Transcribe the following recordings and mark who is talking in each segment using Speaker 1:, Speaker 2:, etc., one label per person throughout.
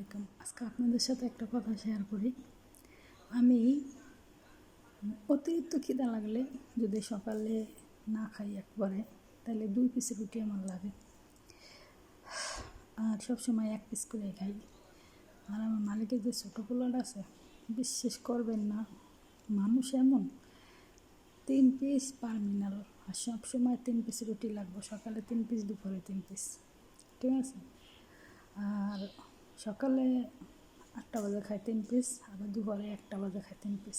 Speaker 1: আলাইকুম। আজকে আপনাদের সাথে একটা কথা শেয়ার করি। আমি অতিরিক্ত খিদা লাগলে যদি সকালে না খাই একবারে, তাহলে 2 পিস রুটি আমার লাগে, আর সবসময় 1 পিস করে খাই। আর আমার মালিকের যে ছোটো পোলাটা আছে, বিশ্বাস করবেন না, মানুষ এমন 3 পিস পারমিনাল, আর সবসময় 3 পিস রুটি লাগবে, সকালে 3 পিস, দুপুরে 3 পিস, ঠিক আছে। আর সকালে 8টা বাজে খাই 3 পিস, আবার দুপুরে 1টা বাজে খাই 3 পিস।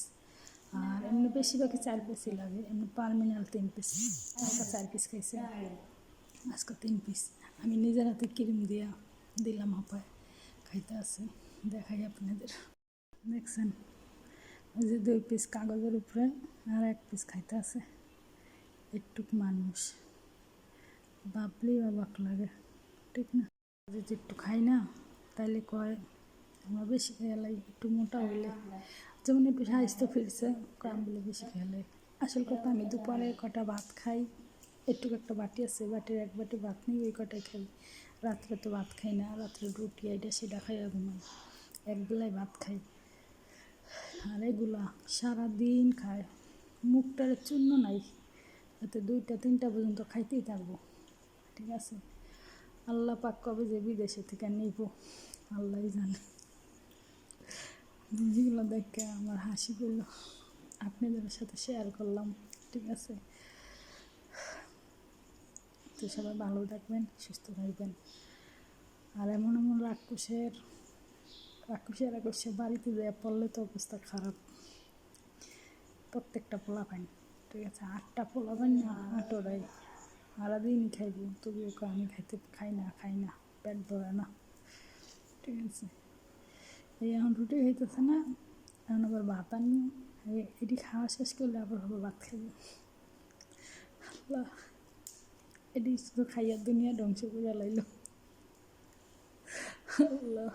Speaker 1: আর এমনি বেশিরভাগই 4 পিসই লাগে, এমনি পারমিনাল 3 পিস, কালকে 4 পিস খাইছে, আজকে 3 পিস। আমি নিজের হাতে ক্রিম দিয়া দিলাম, হাঁপায় খাইতে আছে, দেখাই আপনাদের। দেখছেন, ওই যে 2 পিস কাগজের উপরে আর 1 পিস খাইতে আছে। একটুক মানুষ ভাবলেই অবাক লাগে, ঠিক না? যদি একটু খাই না, তাইলে কয় আমরা বেশি খেয়ালাই, একটু মোটা হইলে, যেমন একটু স্বাস্থ্য ফিরছে, আমি বলে বেশি খেয়ালাই। আসল কথা, আমি দুপুরে কটা ভাত খাই, একটু একটা বাটি আছে, বাটির 1 বাটি ভাত নিই, ওই কটাই খাই। রাত্রে তো ভাত খাই না, রাত্রে রুটি এটা সেটা খাইয়া ঘুমাই, 1 বেলায় ভাত খাই। আর এগুলা সারাদিন খায়, মুখটার চূর্ণ নাই, যাতে 2টা 3টা পর্যন্ত খাইতেই থাকবো, ঠিক আছে। আল্লাহ পাক কবে যে বিদেশে থেকে নিব আল্লাহই জানে। যেগুলো দেখে আমার হাসি পেল, আপনাদের সাথে শেয়ার করলাম, ঠিক আছে। তো সবাই ভালো থাকবেন, সুস্থ থাকবেন। আর এমন এমন রাক্ষসের বাড়িতে দেয়া পড়লে তো অবস্থা খারাপ। প্রত্যেকটা পোলা পাইন, ঠিক আছে, 8টা পোলা পাইন না, 8টাই সারাদিনই খাইব, তবুও আমি খাই না, পেট ভরে না, ঠিক আছে। এই এখন রুটি খাইতেছে না, এখন আবার ভাত আনবো, এটি খাওয়া শেষ করলে আবার হবে ভাত খাইব। আল্লাহ, এটি শুধু খাইয়া দুনিয়া ধ্বংস করে লাইল। আল্লাহ।